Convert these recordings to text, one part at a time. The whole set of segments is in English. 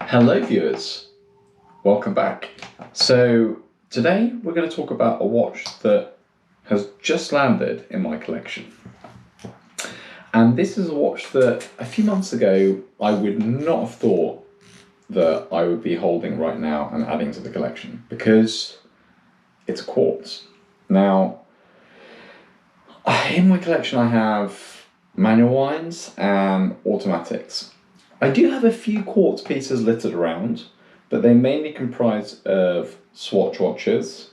Hello viewers, welcome back. So today we're going to talk about a watch that has just landed in my collection. And this is a watch that a few months ago I would not have thought that I would be holding right now and adding to the collection, because it's a quartz. Now, in my collection I have manual wines and automatics. I do have a few quartz pieces littered around, but they mainly comprise of Swatch watches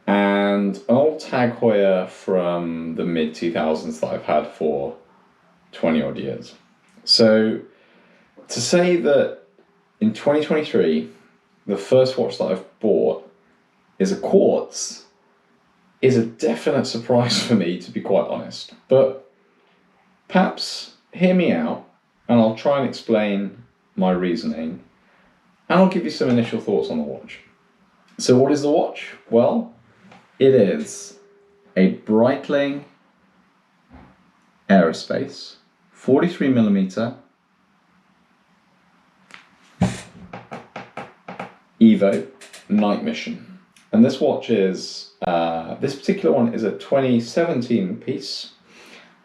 and an old Tag Heuer from the mid-2000s that I've had for 20 odd years. So to say that in 2023, the first watch that I've bought is a quartz is a definite surprise for me, to be quite honest. But perhaps hear me out, and I'll try and explain my reasoning, and I'll give you some initial thoughts on the watch. So what is the watch? Well, it is a Breitling Aerospace 43mm Evo Night Mission. And this watch is, this particular one is a 2017 piece.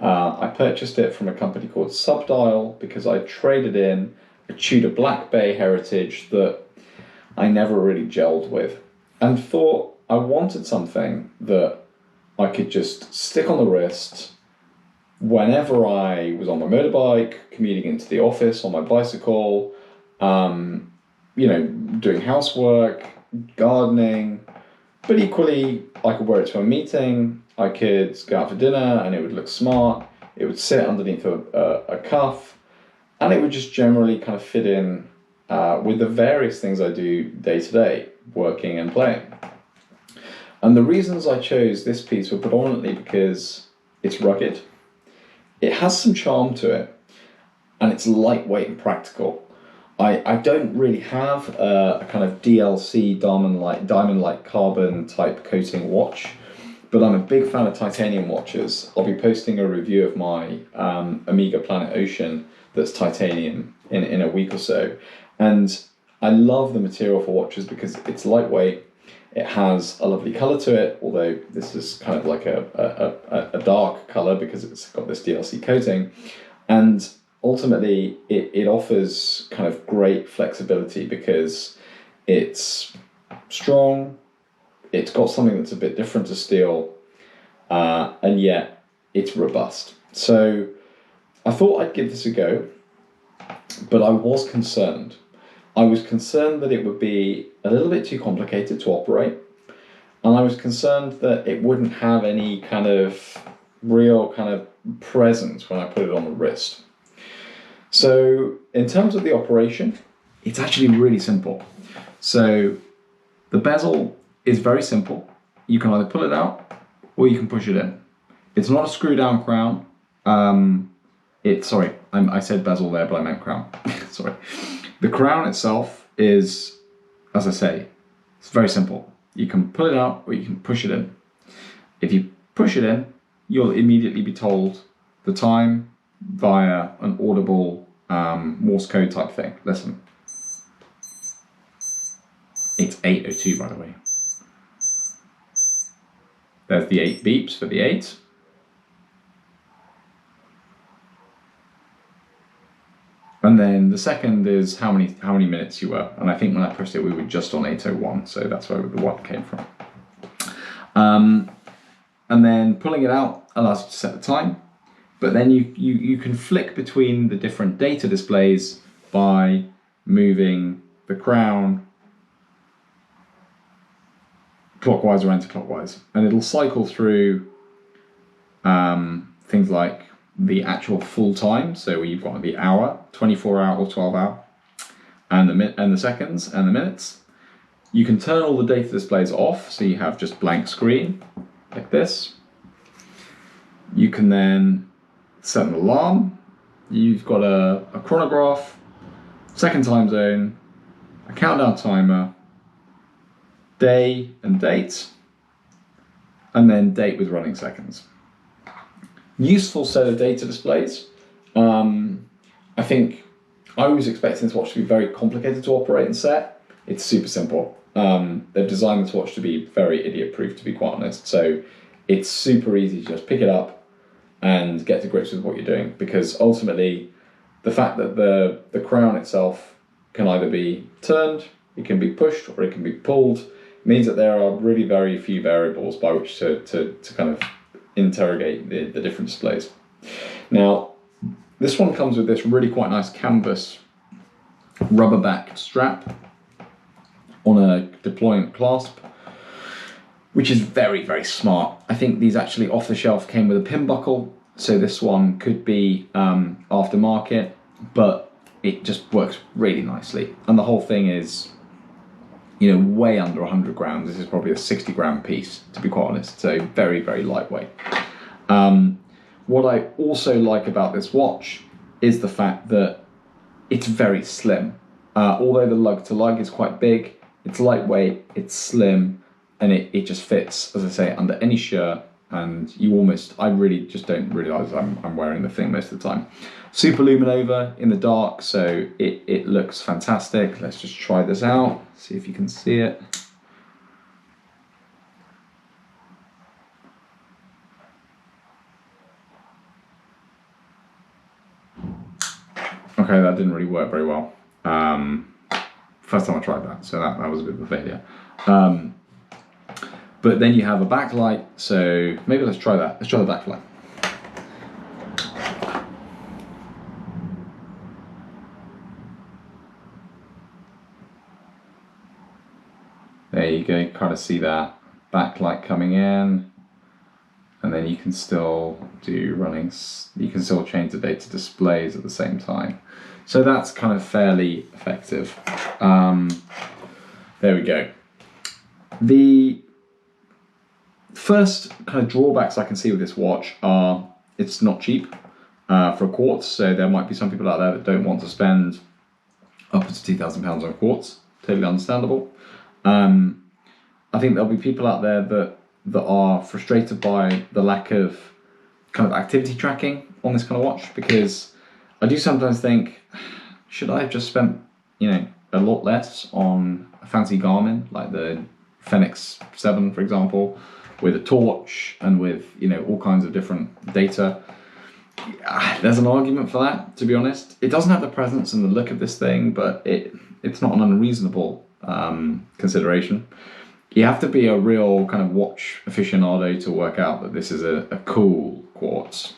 I purchased it from a company called Subdial because I traded in a Tudor Black Bay heritage that I never really gelled with, and thought I wanted something that I could just stick on the wrist whenever I was on my motorbike, commuting into the office, on my bicycle, doing housework, gardening, but equally I could wear it to a meeting. I could go out for dinner and it would look smart. It would sit underneath a cuff, and it would just generally kind of fit in with the various things I do day to day, working and playing. And the reasons I chose this piece were predominantly because it's rugged, it has some charm to it, and it's lightweight and practical. I don't really have a kind of DLC diamond-like carbon type coating watch, but I'm a big fan of titanium watches. I'll be posting a review of my Omega Planet Ocean that's titanium in a week or so. And I love the material for watches because it's lightweight, it has a lovely colour to it, although this is kind of like a dark colour because it's got this DLC coating. And ultimately, it offers kind of great flexibility because it's strong, it's got something that's a bit different to steel, and yet it's robust. So I thought I'd give this a go, but I was concerned. I was concerned that it would be a little bit too complicated to operate, and I was concerned that it wouldn't have any kind of real kind of presence when I put it on the wrist. So in terms of the operation, it's actually really simple. So the bezel is very simple. You can either pull it out or you can push it in. It's not a screw down crown. I said bezel there, but I meant crown. Sorry. The crown itself is, as I say, it's very simple. You can pull it out or you can push it in. If you push it in, you'll immediately be told the time via an audible Morse code type thing. Listen. It's 8:02, by the way. There's the 8 beeps for the 8. And then the second is how many minutes you were. And I think when I pushed it, we were just on 8:01, so that's where the 1 came from. And then pulling it out allows you to set the time. But then you can flick between the different data displays by moving the crown clockwise or anti-clockwise, and it'll cycle through things like the actual full time. So you've got the hour, 24-hour or 12-hour, and the seconds and the minutes. You can turn all the data displays off, so you have just blank screen like this. You can then set an alarm. You've got a chronograph, second time zone, a countdown timer, day and date, and then date with running seconds. Useful set of data displays. I think I was expecting this watch to be very complicated to operate and set. It's super simple. They've designed this watch to be very idiot-proof, to be quite honest. So it's super easy to just pick it up and get to grips with what you're doing, because ultimately the fact that the crown itself can either be turned, it can be pushed, or it can be pulled, means that there are really very few variables by which to kind of interrogate the different displays. Now, this one comes with this really quite nice canvas rubber-backed strap on a deployment clasp, which is very, very smart. I think these actually off the shelf came with a pin buckle, so this one could be aftermarket, but it just works really nicely. And the whole thing is, you know, way under 100 grams. This is probably a 60 gram piece, to be quite honest, so very, very lightweight. What I also like about this watch is the fact that it's very slim. Although the lug to lug is quite big, it's lightweight, it's slim, and it just fits, as I say, under any shirt, and I really just don't realise I'm wearing the thing most of the time. Super luminova in the dark, so it looks fantastic. Let's just try this out, see if you can see it. Okay, that didn't really work very well. First time I tried that, so that was a bit of a failure. But then you have a backlight, so maybe let's try that. Let's try the backlight. There you go, kind of see that backlight coming in, and then you can still you can still change the data displays at the same time. So that's kind of fairly effective. There we go. The first kind of drawbacks I can see with this watch are it's not cheap for a quartz, so there might be some people out there that don't want to spend upwards of £2,000 on quartz. Totally understandable. I think there'll be people out there that are frustrated by the lack of kind of activity tracking on this kind of watch, because I do sometimes think, should I have just spent, you know, a lot less on a fancy Garmin like the Fenix 7, for example, with a torch and with, you know, all kinds of different data. There's an argument for that, to be honest. It doesn't have the presence and the look of this thing, but it's not an unreasonable consideration. You have to be a real kind of watch aficionado to work out that this is a cool quartz,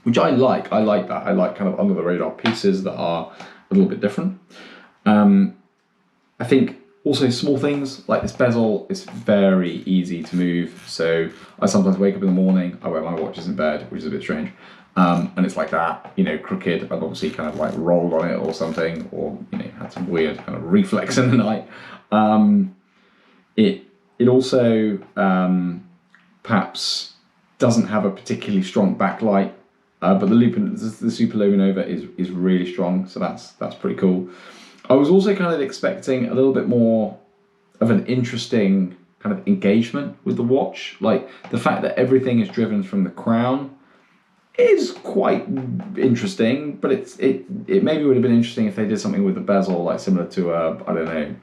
which I like. I like that. I like kind of under the radar pieces that are a little bit different. I think also small things like this bezel is very easy to move. So I sometimes wake up in the morning, I wear my watches in bed, which is a bit strange. And it's like that, you know, crooked. I've obviously kind of like rolled on it or something, or, you know, had some weird kind of reflex in the night. It also perhaps doesn't have a particularly strong backlight, but the super luminova is really strong, so that's pretty cool. I was also kind of expecting a little bit more of an interesting kind of engagement with the watch. Like the fact that everything is driven from the crown is quite interesting, but it maybe would have been interesting if they did something with the bezel, like similar to I don't know,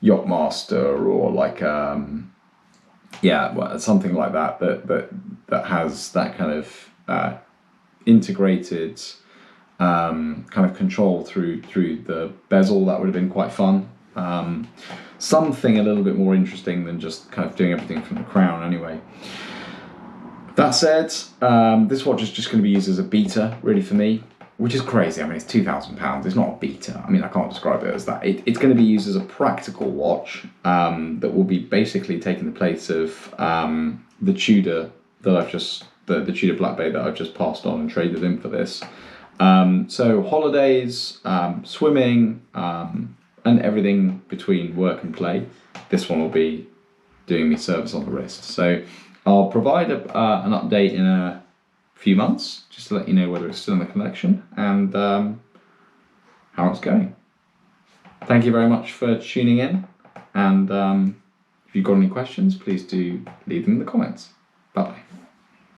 Yachtmaster, or like something like that has that kind of integrated kind of control through the bezel. That would have been quite fun. Something a little bit more interesting than just kind of doing everything from the crown anyway. That said, this watch is just going to be used as a beta, really, for me, which is crazy. I mean, it's £2,000. It's not a beta. I mean, I can't describe it as that. It's going to be used as a practical watch that will be basically taking the place of the Tudor that the Tudor Black Bay that I've just passed on and traded in for this. So holidays, swimming, and everything between work and play, this one will be doing me service on the wrist. So I'll provide an update in a few months, just to let you know whether it's still in the collection and how it's going. Thank you very much for tuning in, and if you've got any questions, please do leave them in the comments. Bye bye.